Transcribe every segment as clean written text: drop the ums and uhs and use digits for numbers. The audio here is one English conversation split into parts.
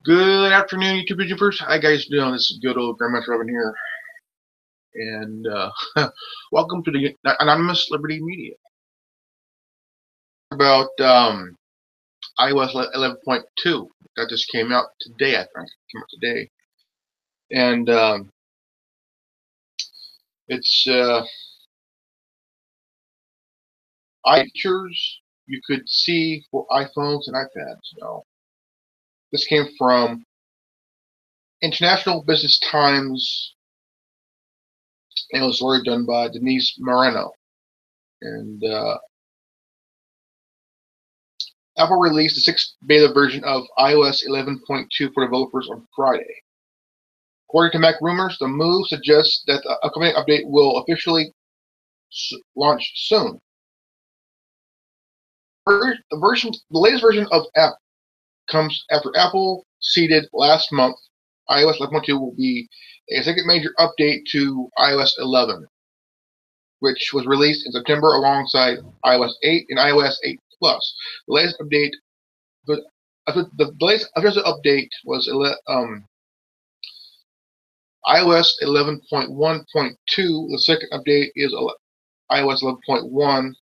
Good afternoon, YouTube YouTubers. How you guys doing? This is good old Grandmaster Robin here, and welcome to the Anonymous Liberty Media. About iOS 11.2 that just came out today. I think it came out today, and it's features you could see for iPhones and iPads. This came from International Business Times, and it was already done by Denise Moreno, and Apple released the 6th beta version of iOS 11.2 for developers on Friday. According to Mac Rumors, the move suggests that the upcoming update will officially launch soon. The latest version of app comes after Apple seeded last month. iOS 11.2 will be a second major update to iOS 11, which was released in September alongside iOS 8 and iOS 8 Plus. The latest update, the latest official update was iOS 11.1.2. The second update is iOS 11.1.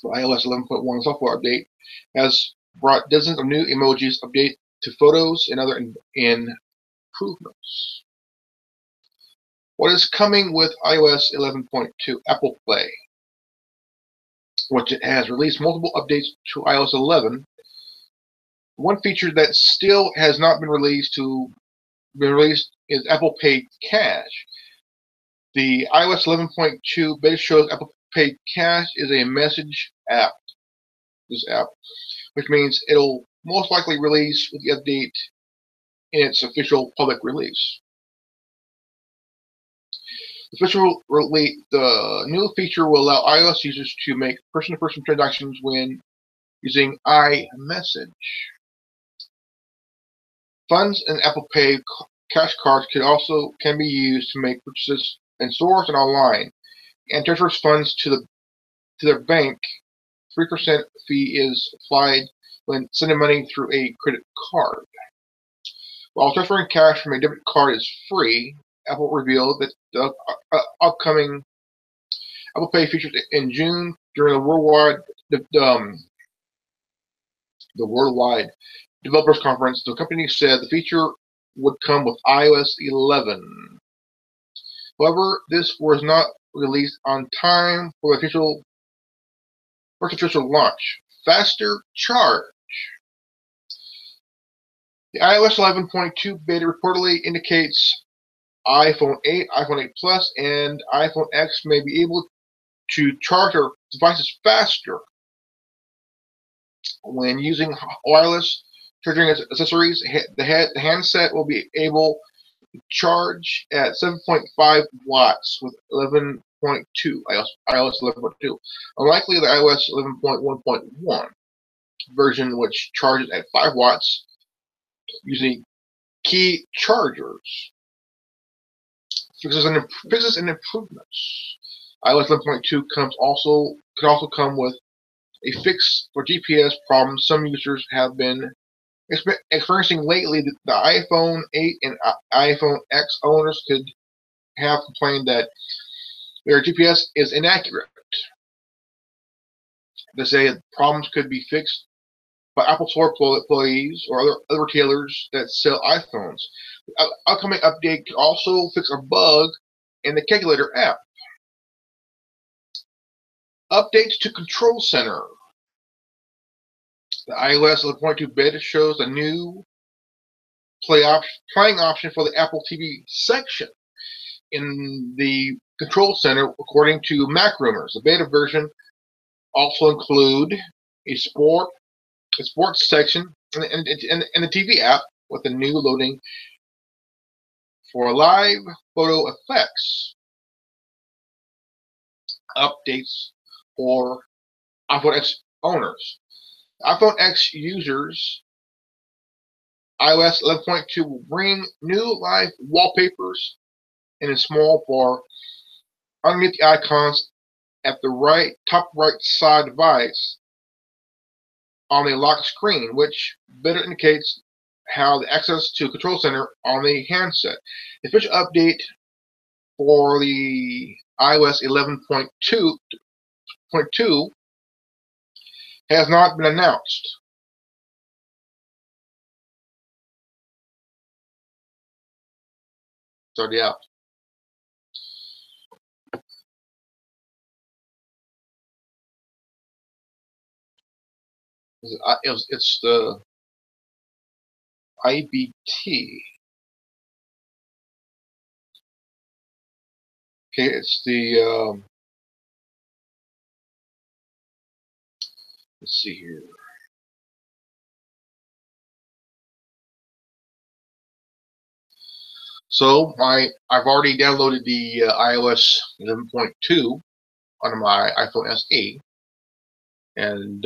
The iOS 11.1 software update has brought dozens of new emojis, update to photos, and other improvements. What is coming with iOS 11.2? Apple Play, which has released multiple updates to iOS 11. One feature that still has not been released is Apple Pay Cash. The iOS 11.2 beta shows Apple Pay Cash is a message app. This app, which means it'll most likely release with the update in its official public release. The new feature will allow iOS users to make person-to-person transactions when using iMessage. Funds and Apple Pay cash cards can be used to make purchases in stores and online, and transfers funds to their bank. 3% fee is applied when sending money through a credit card. While transferring cash from a debit card is free, Apple revealed that the upcoming Apple Pay features in June during the Worldwide Developers Conference. The company said the feature would come with iOS 11. However, this was not released on time for the first official launch. Faster charge. The iOS 11.2 beta reportedly indicates iPhone 8, iPhone 8 Plus, and iPhone X may be able to charge their devices faster when using wireless charging accessories. The handset will be able to charge at 7.5 watts with 11.2 iOS 11.2, unlikely the iOS 11.1.1 version, which charges at 5 watts using key chargers. Fixes and improvements. iOS 11.2 could also come with a fix for GPS problems some users have been experiencing lately. The iPhone 8 and iPhone X owners could have complained that their GPS is inaccurate. They say problems could be fixed by Apple Store employees or other retailers that sell iPhones. The upcoming update could also fix a bug in the Calculator app. Updates to Control Center. The iOS 11.2 beta shows a new playing option for the Apple TV section in the Control Center, according to Mac Rumors. The beta version also include a sports section and the TV app with a new loading for live photo effects. Updates for iPhone X owners. iPhone X users, iOS 11.2 will bring new live wallpapers in a small bar underneath the icons at the top right side device on the lock screen, which better indicates have access to Control Center on the handset. The official update for the iOS 11.2 has not been announced. So yeah. It's the IBT. Okay, it's the let's see here. So I've already downloaded the iOS 11.2 on my iPhone SE, and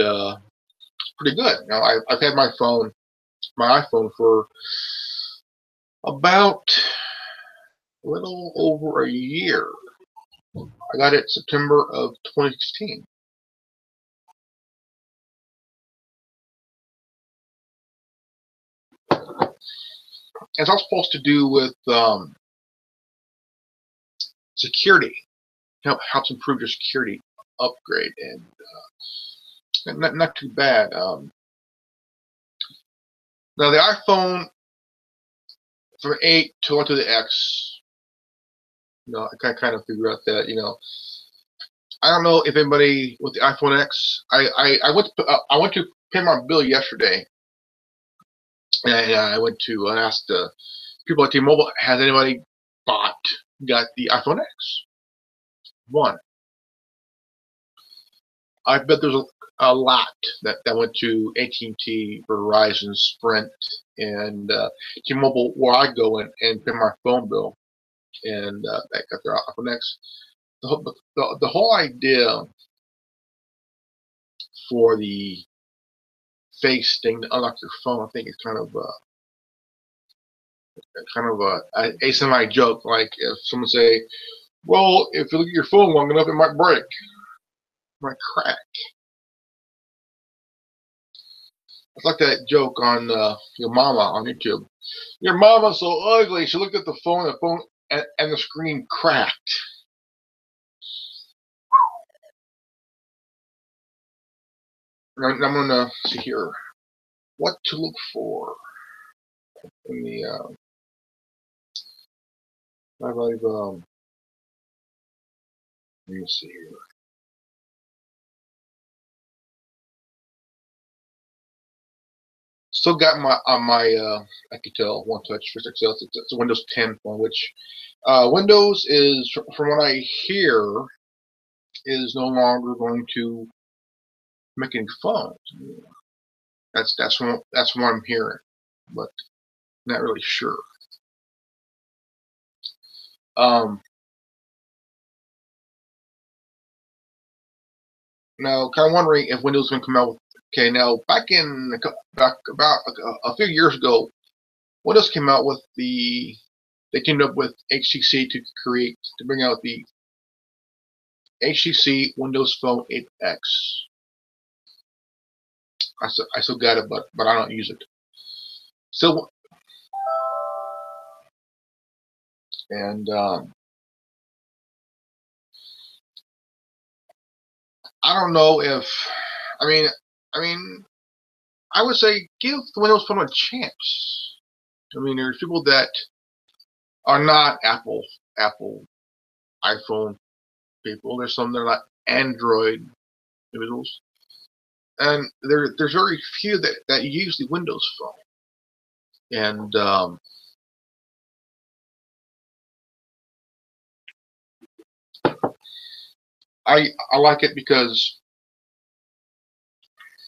pretty good. Now I've had my iPhone for about a little over a year. I got it September of 2016. It's all supposed to do with security. Helps improve your security upgrade, and not too bad. Now the iPhone from 8 to the X, I kind of figure out that I don't know if anybody with the iPhone X. I went to pay my bill yesterday, and I went to and asked people at T-Mobile, has anybody got the iPhone X? One. I bet there's a lot that went to AT&T, Verizon, Sprint, and T-Mobile, where I go and pay my phone bill, and that got their iPhone X. The whole idea for the face thing to unlock your phone, I think it's kind of a semi joke. Like if someone say, "Well, if you look at your phone long enough, it might break, it might crack." It's like that joke on your mama on YouTube. Your mama's so ugly. She looked at the phone and the screen cracked. I'm gonna see here what to look for in the let me see here. Still got my Alcatel One Touch 360L. It's a Windows 10 phone, which Windows is, from what I hear, is no longer going to make any phones. That's what I'm hearing, but not really sure. Now, kind of wondering if Windows is going to come out with. Okay, now back about a few years ago, Windows came out with they teamed up with HTC to bring out the HTC Windows Phone 8X. I still got it, but I don't use it. So, and I don't know if I mean I would say give the Windows Phone a chance. I mean, there's people that are not Apple iPhone people. There's some that are not Android individuals, and there's very few that use the Windows Phone. And I like it because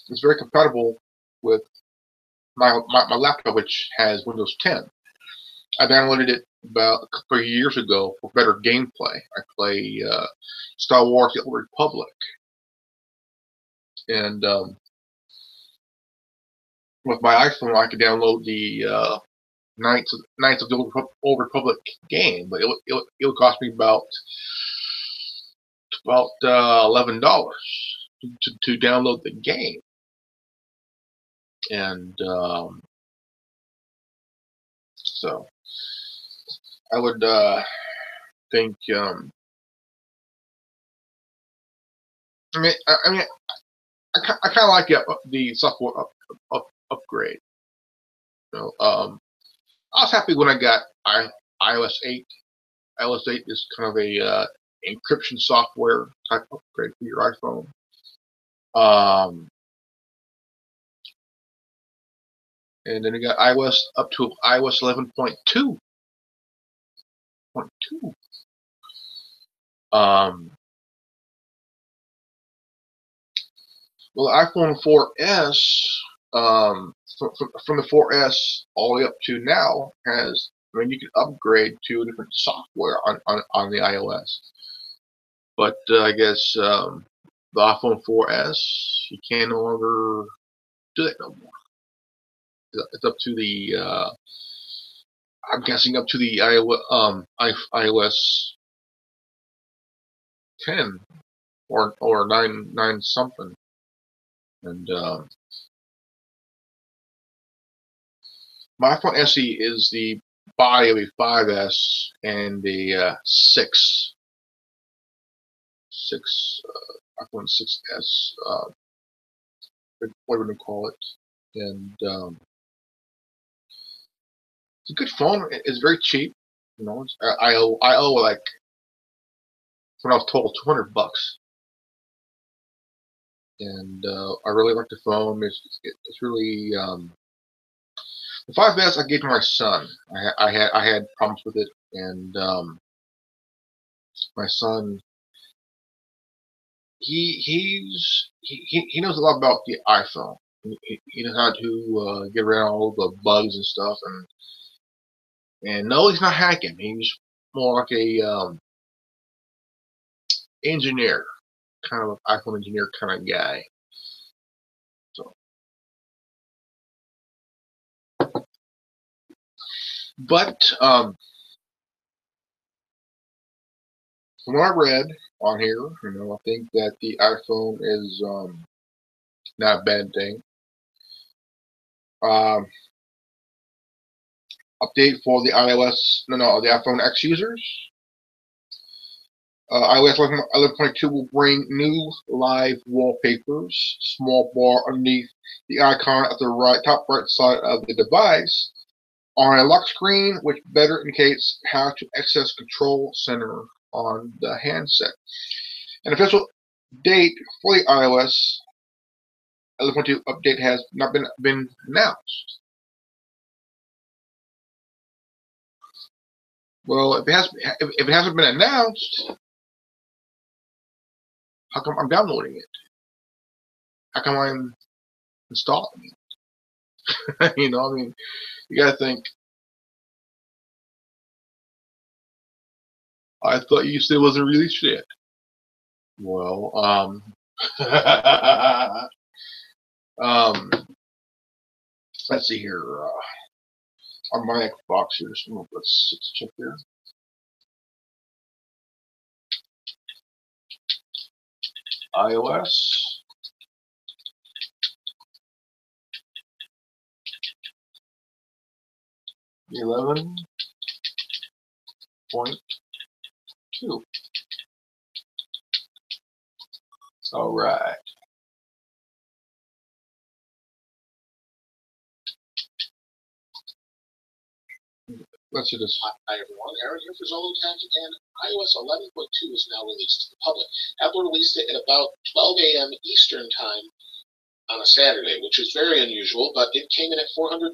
it's very compatible with my laptop, which has Windows 10. I downloaded it about a couple of years ago for better gameplay. I play Star Wars: The Old Republic, and with my iPhone, I could download the Knights of the Old Republic game, but it would cost me about $11 to download the game, and So I would think. I kind of like the software upgrade. I was happy when I got iOS 8. iOS 8 is kind of a encryption software type upgrade for your iPhone. And then you got iOS up to iOS 11.2. Well, iPhone 4S, from the 4S all the way up to now has, you can upgrade to different software on the iOS. But I guess the iPhone 4S, you can no longer do that no more. It's up to the, I'm guessing up to the iOS 10 or 9 something. And my iPhone SE is the body of a 5S and a 6 iPhone 6S, whatever you call it. And it's a good phone. It's very cheap. I owe like, when I was told, $200. And I really like the phone. It's really the 5S I gave to my son. I had problems with it, and my son, he knows a lot about the iPhone. He knows how to get around all the bugs and stuff, and no, he's not hacking. He's more like a engineer, kind of an iPhone engineer kind of guy. So, but from what I read on here, I think that the iPhone is not a bad thing. Update for the the iPhone X users. iOS 11.2 will bring new live wallpapers. Small bar underneath the icon at the top right side of the device on a lock screen, which better indicates how to access Control Center on the handset. An official date for the iOS 11.2 update has not been announced. Well, if it hasn't been announced, how come I'm downloading it? How come I'm installing it? You gotta think. I thought you said it wasn't released yet. Well, let's see here. On my Xbox here, so let's check here. iOS. .2. All right. Let's see this. Hi everyone, Aaron here for Zollotech, and iOS 11.2 is now released to the public. Apple released it at about 12 a.m. Eastern Time on a Saturday, which is very unusual, but it came in at 430.7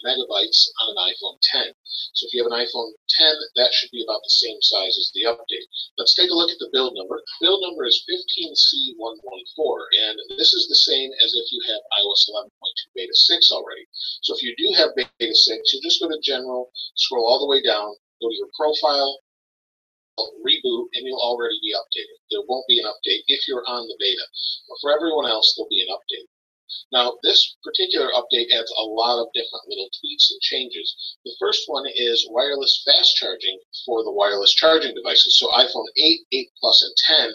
megabytes on an iPhone 10. So if you have an iPhone 10, that should be about the same size as the update. Let's take a look at the build number. Build number is 15C114, and this is the same as if you have iOS 11.2 Beta 6 already. So if you do have Beta 6, you just go to General, scroll all the way down, go to your profile, reboot, and you'll already be updated. There won't be an update if you're on the beta. But for everyone else, there'll be an update. Now, this particular update adds a lot of different little tweaks and changes. The first one is wireless fast charging for the wireless charging devices. So iPhone 8, 8 Plus, and 10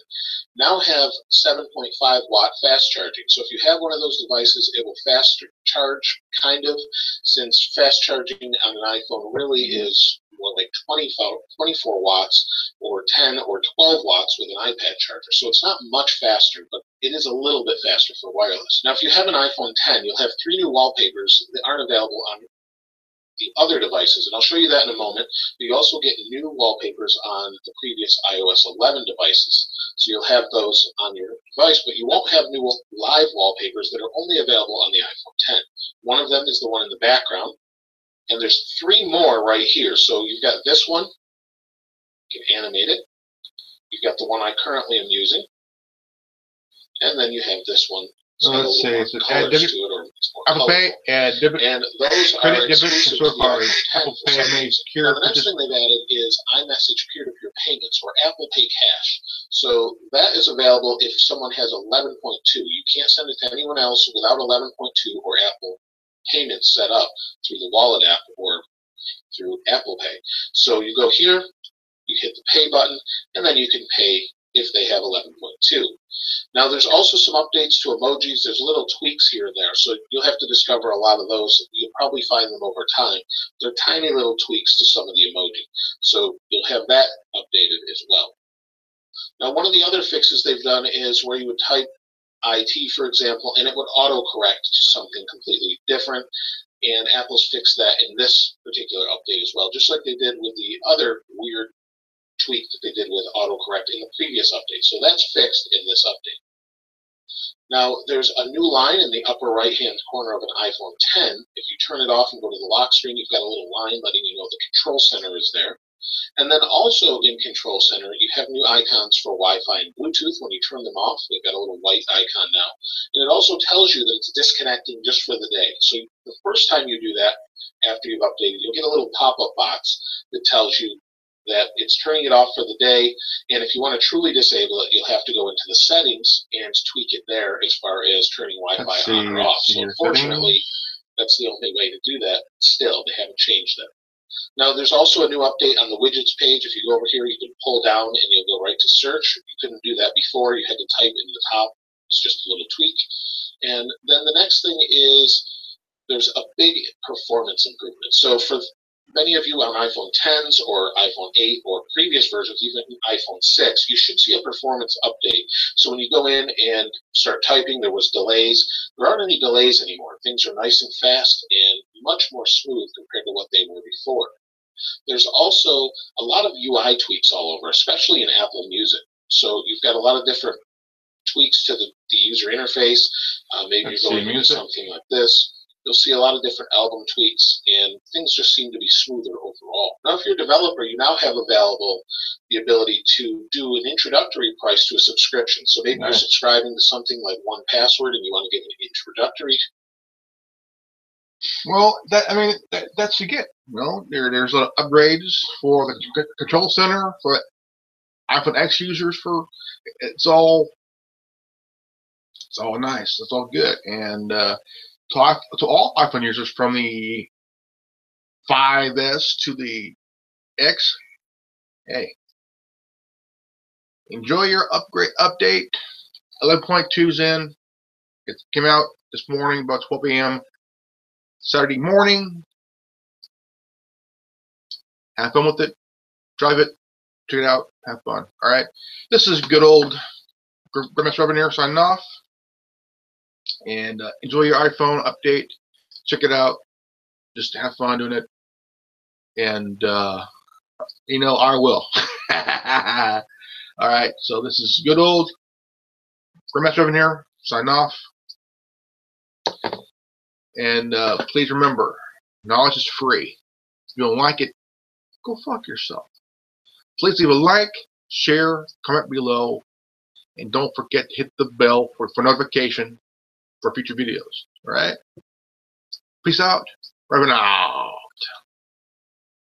now have 7.5 watt fast charging. So if you have one of those devices, it will fast charge, kind of, since fast charging on an iPhone really is more like 24 watts or 10 or 12 watts with an iPad charger. So it's not much faster, but it is a little bit faster for wireless. Now, if you have an iPhone 10, you'll have 3 new wallpapers that aren't available on the other devices, and I'll show you that in a moment. But you also get new wallpapers on the previous iOS 11 devices. So you'll have those on your device, but you won't have new live wallpapers that are only available on the iPhone 10. One of them is the one in the background, and there's 3 more right here. So you've got this one, you can animate it. You've got the one I currently am using, and then you have this one. Let's see. So add debit, Apple Pay, add debit, and those credit, are debit, exclusive and to the card. iPhone 10 Apple for Pay some may reason. secure. Now, the next thing they've added is iMessage peer-to-peer payments, or Apple Pay Cash. So that is available if someone has 11.2. You can't send it to anyone else without 11.2 or Apple Payments set up through the Wallet app or through Apple Pay. So you go here, you hit the pay button, and then you can pay if they have 11.2. Now, there's also some updates to emojis. There's little tweaks here and there, so you'll have to discover a lot of those. You'll probably find them over time. They're tiny little tweaks to some of the emoji, so you'll have that updated as well. Now, one of the other fixes they've done is where you would type IT, for example, and it would autocorrect to something completely different, and Apple's fixed that in this particular update as well, just like they did with the other weird tweak that they did with autocorrect in the previous update. So that's fixed in this update. Now, there's a new line in the upper right-hand corner of an iPhone 10. If you turn it off and go to the lock screen, you've got a little line letting you know the Control Center is there. And then also in Control Center, you have new icons for Wi-Fi and Bluetooth. When you turn them off, they've got a little white icon now. And it also tells you that it's disconnecting just for the day. So the first time you do that, after you've updated, you'll get a little pop-up box that tells you that it's turning it off for the day, and if you want to truly disable it, you'll have to go into the settings and tweak it there as far as turning Wi-Fi on or off. So unfortunately, that's the only way to do that. Still, they haven't changed that. Now, there's also a new update on the widgets page. If you go over here, you can pull down and you'll go right to search. You couldn't do that before. You had to type in the top. It's just a little tweak. And then the next thing is there's a big performance improvement. So for many of you on iPhone 10s or iPhone 8 or previous versions, even iPhone 6, you should see a performance update. So when you go in and start typing, there was delays. There aren't any delays anymore. Things are nice and fast and much more smooth compared to what they were before. There's also a lot of UI tweaks all over, especially in Apple Music. So you've got a lot of different tweaks to the user interface. Maybe you're going into something like this. You'll see a lot of different album tweaks, and things just seem to be smoother overall. Now, if you're a developer, you now have available the ability to do an introductory price to a subscription. So maybe you're subscribing to something like 1Password, and you want to get an introductory. Well, that's you get. There's upgrades for the Control Center for iPhone X users. It's all nice. It's all good, and to all iPhone users from the 5S to the X, hey, enjoy your update. 11.2's in. It came out this morning about 12 a.m. Saturday morning. Have fun with it. Drive it. Check it out. Have fun. All right. This is good old Grandmaster Evan here signing off. And enjoy your iPhone update. Check it out. Just have fun doing it. And, I will. All right. So this is good old Grandmaster Evan here signing off. And please remember, knowledge is free. If you don't like it, go fuck yourself. Please leave a like, share, comment below, and don't forget to hit the bell for notification for future videos. All right? Peace out. Right now.